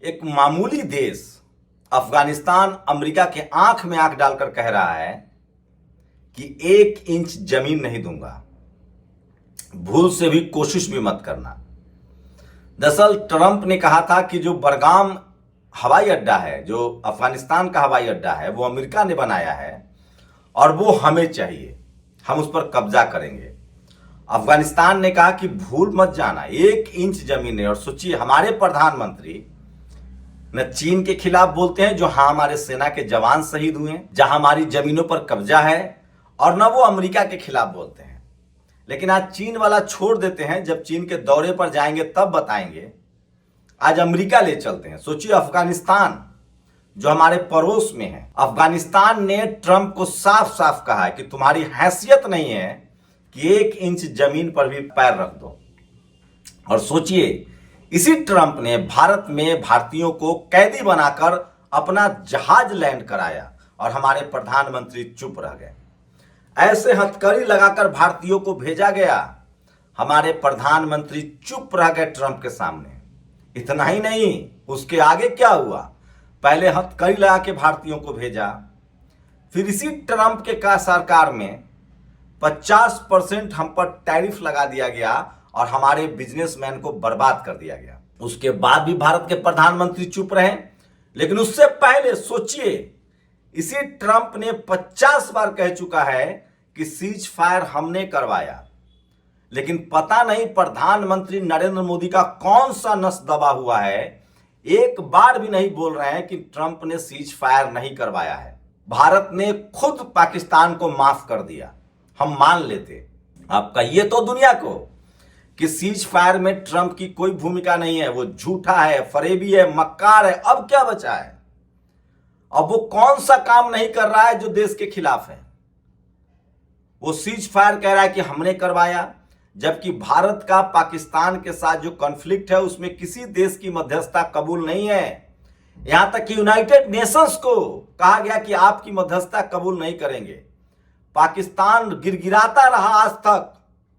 एक मामूली देश अफगानिस्तान अमेरिका के आंख में आंख डालकर कह रहा है कि 1 इंच जमीन नहीं दूंगा, भूल से भी कोशिश भी मत करना। दरअसल ट्रंप ने कहा था कि जो बरगाम हवाई अड्डा है, जो अफगानिस्तान का हवाई अड्डा है, वो अमेरिका ने बनाया है और वो हमें चाहिए, हम उस पर कब्जा करेंगे। अफगानिस्तान ने कहा कि भूल मत जाना, 1 इंच जमीन है। और सोचिए, हमारे प्रधानमंत्री न चीन के खिलाफ बोलते हैं, जो हाँ हमारे सेना के जवान शहीद हुए, जहां हमारी जमीनों पर कब्जा है, और न वो अमेरिका के खिलाफ बोलते हैं। लेकिन आज चीन वाला छोड़ देते हैं, जब चीन के दौरे पर जाएंगे तब बताएंगे। आज अमेरिका ले चलते हैं। सोचिए, अफगानिस्तान जो हमारे पड़ोस में है, अफगानिस्तान ने ट्रंप को साफ साफ कहा है कि तुम्हारी हैसियत नहीं है कि 1 इंच जमीन पर भी पैर रख दो। और सोचिए, इसी ट्रंप ने भारत में भारतीयों को कैदी बनाकर अपना जहाज लैंड कराया और हमारे प्रधानमंत्री चुप रह गए। ऐसे हथकड़ी लगाकर भारतीयों को भेजा गया, हमारे प्रधानमंत्री चुप रह गए ट्रंप के सामने। इतना ही नहीं, उसके आगे क्या हुआ? पहले हथकड़ी लगा के भारतीयों को भेजा, फिर इसी ट्रंप के का सरकार में 50% हम पर टैरिफ लगा दिया गया और हमारे बिजनेसमैन को बर्बाद कर दिया गया। उसके बाद भी भारत के प्रधानमंत्री चुप रहे। लेकिन उससे पहले सोचिए, इसी ट्रंप ने 50 बार कह चुका है कि सीज फायर हमने करवाया। लेकिन पता नहीं प्रधानमंत्री नरेंद्र मोदी का कौन सा नस दबा हुआ है, एक बार भी नहीं बोल रहे हैं कि ट्रंप ने सीज फायर नहीं करवाया है। भारत ने खुद पाकिस्तान को माफ कर दिया, हम मान लेते। आप कहिए तो दुनिया को कि सीज फायर में ट्रंप की कोई भूमिका नहीं है, वो झूठा है, फरेबी है, मक्कार है। अब क्या बचा है? अब वो कौन सा काम नहीं कर रहा है जो देश के खिलाफ है? वो सीज फायर कह रहा है कि हमने करवाया, जबकि भारत का पाकिस्तान के साथ जो कॉन्फ्लिक्ट है उसमें किसी देश की मध्यस्थता कबूल नहीं है। यहां तक कि यूनाइटेड नेशंस को कहा गया कि आपकी मध्यस्थता कबूल नहीं करेंगे। पाकिस्तान गिड़गिड़ाता रहा आज तक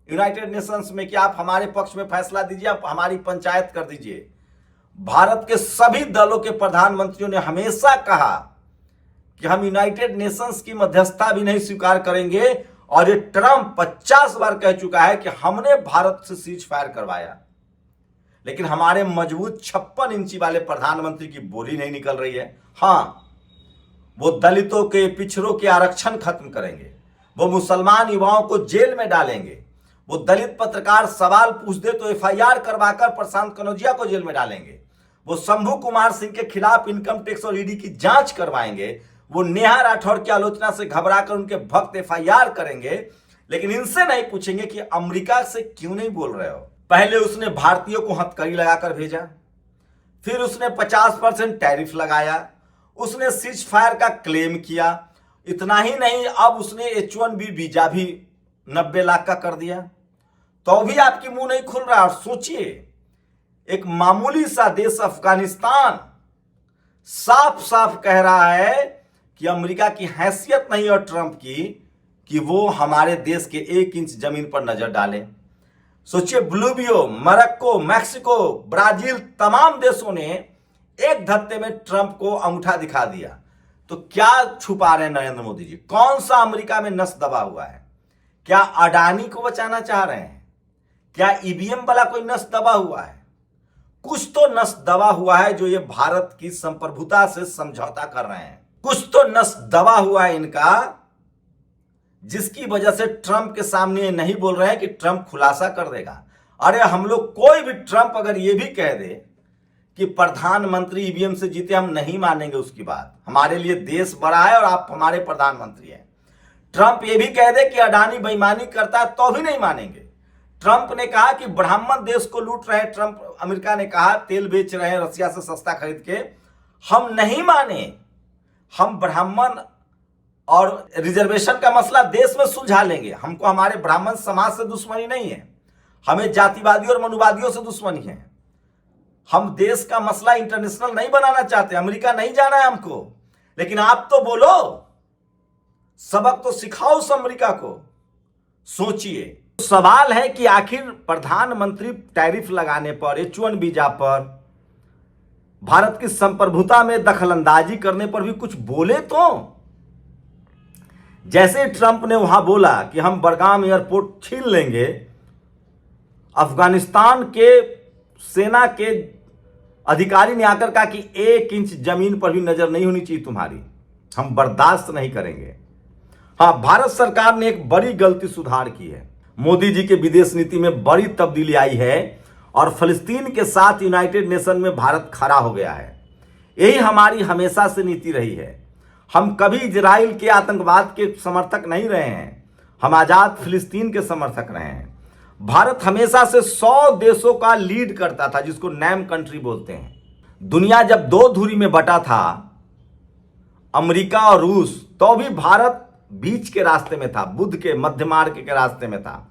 यूनाइटेड नेशंस में कि आप हमारे पक्ष में फैसला दीजिए, आप हमारी पंचायत कर दीजिए। भारत के सभी दलों के प्रधानमंत्रियों ने हमेशा कहा कि हम यूनाइटेड नेशंस की मध्यस्थता भी नहीं स्वीकार करेंगे। और ये ट्रंप 50 बार कह चुका है कि हमने भारत से सीज फायर करवाया। लेकिन हमारे मजबूत 56 इंची वाले प्रधानमंत्री की बोली नहीं निकल रही है। हाँ, वो दलितों के, पिछड़ों के आरक्षण खत्म करेंगे, वो मुसलमान युवाओं को जेल में डालेंगे, वो दलित पत्रकार सवाल पूछ दे तो एफआईआर करवाकर प्रशांत कनौजिया को जेल में डालेंगे, वो शंभू कुमार सिंह के खिलाफ इनकम टैक्स और ईडी की जांच करवाएंगे, वो नेहा राठौर की आलोचना से घबराकर उनके भक्त एफआईआर करेंगे। लेकिन इनसे नहीं पूछेंगे कि अमेरिका से क्यों नहीं बोल रहे हो। पहले उसने भारतीयों को हथकड़ी लगाकर भेजा, फिर उसने 50% टैरिफ लगाया, उसने सीज फायर का क्लेम किया। इतना ही नहीं, अब उसने H1B वीजा भी 90 लाख का कर दिया, तो भी आपकी मुंह नहीं खुल रहा। और सोचिए, एक मामूली सा देश अफगानिस्तान साफ साफ कह रहा है कि अमेरिका की हैसियत नहीं और ट्रंप की कि वो हमारे देश के 1 इंच जमीन पर नजर डाले। सोचिए, बोलिविया, मोरक्को, मैक्सिको, ब्राजील, तमाम देशों ने एक धत्ते में ट्रंप को अंगूठा दिखा दिया। तो क्या छुपा रहे हैं नरेंद्र मोदी जी? कौन सा अमेरिका में नस दबा हुआ है? क्या अडानी को बचाना चाह रहे हैं? क्या ईवीएम वाला कोई नस दबा हुआ है? कुछ तो नस दबा हुआ है जो ये भारत की संप्रभुता से समझौता कर रहे हैं। कुछ तो नस दबा हुआ है इनका, जिसकी वजह से ट्रंप के सामने नहीं बोल रहे हैं कि ट्रंप खुलासा कर देगा। अरे हम लोग, कोई भी ट्रंप अगर ये भी कह दे कि प्रधानमंत्री ईवीएम से जीते, हम नहीं मानेंगे उसकी बात। हमारे लिए देश बड़ा है और आप हमारे प्रधानमंत्री हैं। ट्रंप ये भी कह दे कि अडानी बेईमानी करता है, तो भी नहीं मानेंगे। ट्रंप ने कहा कि ब्राह्मण देश को लूट रहे हैं, ट्रंप अमेरिका ने कहा तेल बेच रहे हैं रसिया से सस्ता खरीद के, हम नहीं माने। हम ब्राह्मण और रिजर्वेशन का मसला देश में सुलझा लेंगे। हमको हमारे ब्राह्मण समाज से दुश्मनी नहीं है, हमें जातिवादियों और मनुवादियों से दुश्मनी है। हम देश का मसला इंटरनेशनल नहीं बनाना चाहते, अमेरिका नहीं जाना है हमको। लेकिन आप तो बोलो, सबक तो सिखाओ उस अमेरिका को। सोचिए, सवाल है कि आखिर प्रधानमंत्री टैरिफ लगाने पर, H1 वीजा पर भारत की संप्रभुता में दखलंदाजी करने पर भी कुछ बोले तो। जैसे ट्रंप ने वहां बोला कि हम बडगाम एयरपोर्ट छीन लेंगे, अफगानिस्तान के सेना के अधिकारी ने आकर कहा कि 1 इंच जमीन पर भी नजर नहीं होनी चाहिए तुम्हारी, हम बर्दाश्त नहीं करेंगे। हां, भारत सरकार ने एक बड़ी गलती सुधार की है। मोदी जी के विदेश नीति में बड़ी तब्दीली आई है और फिलिस्तीन के साथ यूनाइटेड नेशन में भारत खड़ा हो गया है। यही हमारी हमेशा से नीति रही है। हम कभी इजराइल के आतंकवाद के समर्थक नहीं रहे हैं, हम आजाद फिलिस्तीन के समर्थक रहे हैं। भारत हमेशा से 100 देशों का लीड करता था, जिसको नैम कंट्री बोलते हैं। दुनिया जब 2 धुरी में बटा था, अमेरिका और रूस, तो भी भारत बीच के रास्ते में था, बुद्ध के मध्य मार्ग के रास्ते में था।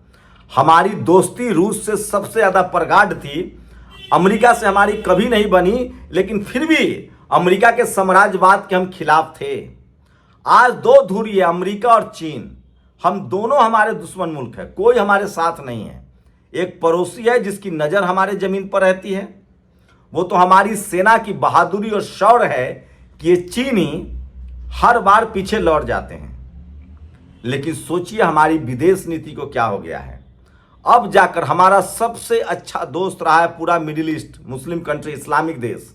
हमारी दोस्ती रूस से सबसे ज्यादा प्रगाढ़ थी। अमेरिका से हमारी कभी नहीं बनी, लेकिन फिर भी अमेरिका के साम्राज्यवाद के हम खिलाफ थे। आज 2 धुरी है, अमेरिका और चीन। हम दोनों हमारे दुश्मन मुल्क है, कोई हमारे साथ नहीं है। एक पड़ोसी है जिसकी नजर हमारे जमीन पर रहती है। वो तो हमारी सेना की बहादुरी और शौर्य है कि ये चीनी हर बार पीछे लौट जाते हैं। लेकिन सोचिए हमारी विदेश नीति को क्या हो गया है। अब जाकर हमारा सबसे अच्छा दोस्त रहा है पूरा middle east, Muslim country, Islamic देश।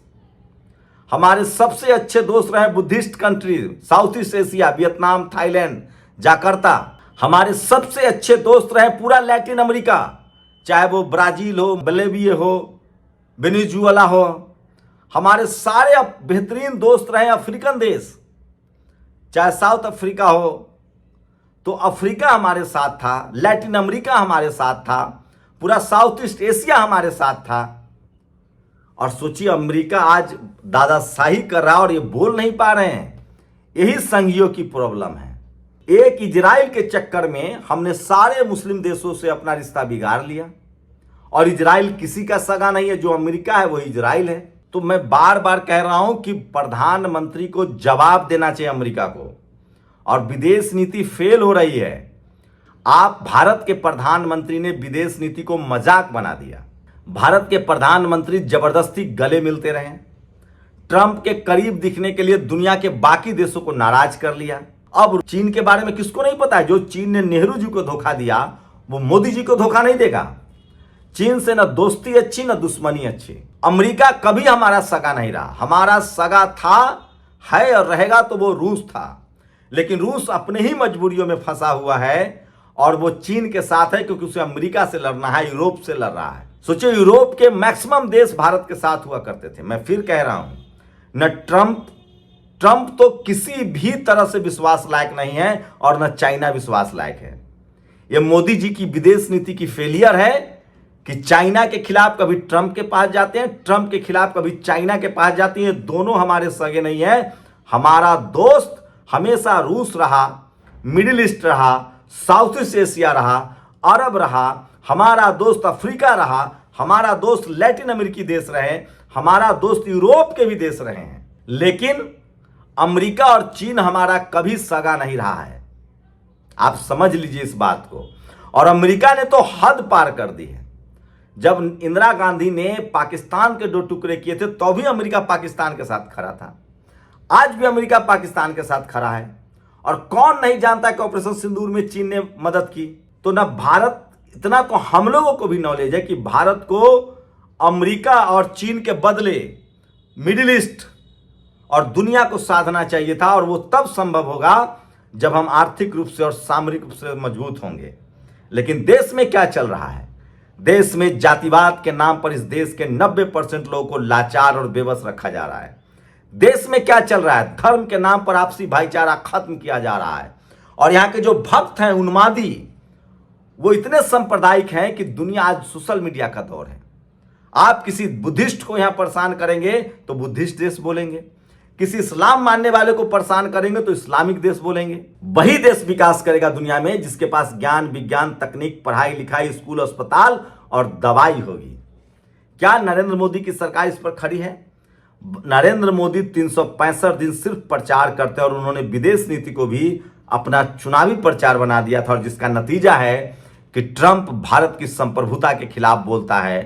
हमारे सबसे अच्छे दोस्त रहे Buddhist country, south east Asia, Vietnam, Thailand, Jakarta. हमारे सबसे अच्छे दोस्त रहे पूरा लैटिन अमेरिका, चाहे वो ब्राजील हो, बोलिविया हो, वेनेजुएला हो। हमारे सारे बेहतरीन दोस्त रहे अफ्रीकन देश, चाहे साउथ अफ्रीका हो, तो अफ्रीका हमारे साथ था, लैटिन अमेरिका हमारे साथ था, पूरा साउथ ईस्ट एशिया हमारे साथ था। और सोचिए अमेरिका आज दादाशाही कर रहा है और ये बोल नहीं पा रहे हैं। यही संघियों की प्रॉब्लम है। एक इजराइल के चक्कर में हमने सारे मुस्लिम देशों से अपना रिश्ता बिगाड़ लिया, और इजराइल किसी का सगा नहीं है, जो अमेरिका है वही इजराइल है। तो मैं बार बार कह रहा हूं कि प्रधानमंत्री को जवाब देना चाहिए अमेरिका को, और विदेश नीति फेल हो रही है। आप भारत के प्रधानमंत्री ने विदेश नीति को मजाक बना दिया। भारत के प्रधानमंत्री जबरदस्ती गले मिलते रहे, ट्रंप के करीब दिखने के लिए दुनिया के बाकी देशों को नाराज कर लिया। अब चीन के बारे में किसको नहीं पता है, जो चीन ने नेहरू जी को धोखा दिया वो मोदी जी को धोखा नहीं देगा। चीन से न दोस्ती अच्छी न दुश्मनी अच्छी। अमेरिका कभी हमारा सगा नहीं रहा, हमारा सगा था, है और रहेगा तो वो रूस था। लेकिन रूस अपने ही मजबूरियों में फंसा हुआ है और वो चीन के साथ है, क्योंकि उसे अमेरिका से लड़ना है, यूरोप से लड़ रहा है। सोचिए यूरोप के मैक्सिमम देश भारत के साथ हुआ करते थे। मैं फिर कह रहा हूं, न ट्रंप तो किसी भी तरह से विश्वास लायक नहीं है, और न चाइना विश्वास लायक है। यह मोदी जी की विदेश नीति की फेलियर है कि चाइना के खिलाफ कभी ट्रंप के पास जाते हैं, ट्रंप के खिलाफ कभी चाइना के पास जाती हैं। दोनों हमारे सगे नहीं है। हमारा दोस्त हमेशा रूस रहा, मिडिल ईस्ट रहा, साउथ ईस्ट एशिया रहा, अरब रहा, हमारा दोस्त अफ्रीका रहा, हमारा दोस्त लैटिन अमेरिकी देश रहे, हमारा दोस्त यूरोप के भी देश रहे हैं। लेकिन अमेरिका और चीन हमारा कभी सगा नहीं रहा है। आप समझ लीजिए इस बात को। और अमेरिका ने तो हद पार कर दी है। जब इंदिरा गांधी ने पाकिस्तान के 2 टुकड़े किए थे तो भी अमेरिका पाकिस्तान के साथ खड़ा था। आज भी अमेरिका पाकिस्तान के साथ खड़ा है। और कौन नहीं जानता कि ऑपरेशन सिंदूर में चीन ने मदद की। तो ना भारत, इतना तो हम लोगों को भी नॉलेज है कि भारत को अमेरिका और चीन के बदले मिडिल ईस्ट और दुनिया को साधना चाहिए था। और वो तब संभव होगा जब हम आर्थिक रूप से और सामरिक रूप से मजबूत होंगे। लेकिन देश में क्या चल रहा है? देश में जातिवाद के नाम पर इस देश के 90% लोगों को लाचार और बेबस रखा जा रहा है। देश में क्या चल रहा है? धर्म के नाम पर आपसी भाईचारा खत्म किया जा रहा है। और यहाँ के जो भक्त हैं उन्मादी, वो इतने सांप्रदायिक हैं कि दुनिया आज सोशल मीडिया का दौर है। आप किसी बुद्धिस्ट को यहां परेशान करेंगे तो बुद्धिस्ट देश बोलेंगे, किसी इस्लाम मानने वाले को परेशान करेंगे तो इस्लामिक देश बोलेंगे। वही देश विकास करेगा दुनिया में जिसके पास ज्ञान, विज्ञान, तकनीक, पढ़ाई लिखाई, स्कूल, अस्पताल और दवाई होगी। क्या नरेंद्र मोदी की सरकार इस पर खड़ी है? नरेंद्र मोदी 365 दिन सिर्फ प्रचार करते हैं और उन्होंने विदेश नीति को भी अपना चुनावी प्रचार बना दिया था। और जिसका नतीजा है कि ट्रंप भारत की संप्रभुता के खिलाफ बोलता है,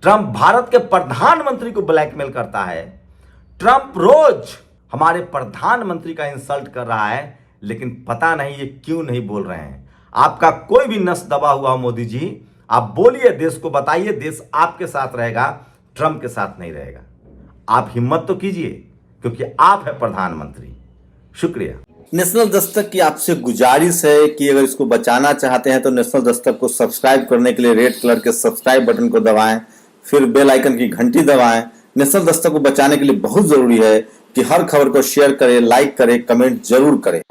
ट्रंप भारत के प्रधानमंत्री को ब्लैकमेल करता है। ट्रंप रोज हमारे प्रधानमंत्री का इंसल्ट कर रहा है, लेकिन पता नहीं ये क्यों नहीं बोल रहे हैं। आपका कोई भी नस दबा हुआ हो मोदी जी, आप बोलिए, देश को बताइए, देश आपके साथ रहेगा, ट्रंप के साथ नहीं रहेगा। आप हिम्मत तो कीजिए, क्योंकि आप है प्रधानमंत्री। शुक्रिया। नेशनल दस्तक की आपसे गुजारिश है कि अगर इसको बचाना चाहते हैं तो नेशनल दस्तक को सब्सक्राइब करने के लिए रेड कलर के सब्सक्राइब बटन को दबाएं, फिर बेल आइकन की घंटी दबाएं। नेशनल दस्तक को बचाने के लिए बहुत जरूरी है कि हर खबर को शेयर करें, लाइक करें, कमेंट जरूर करें।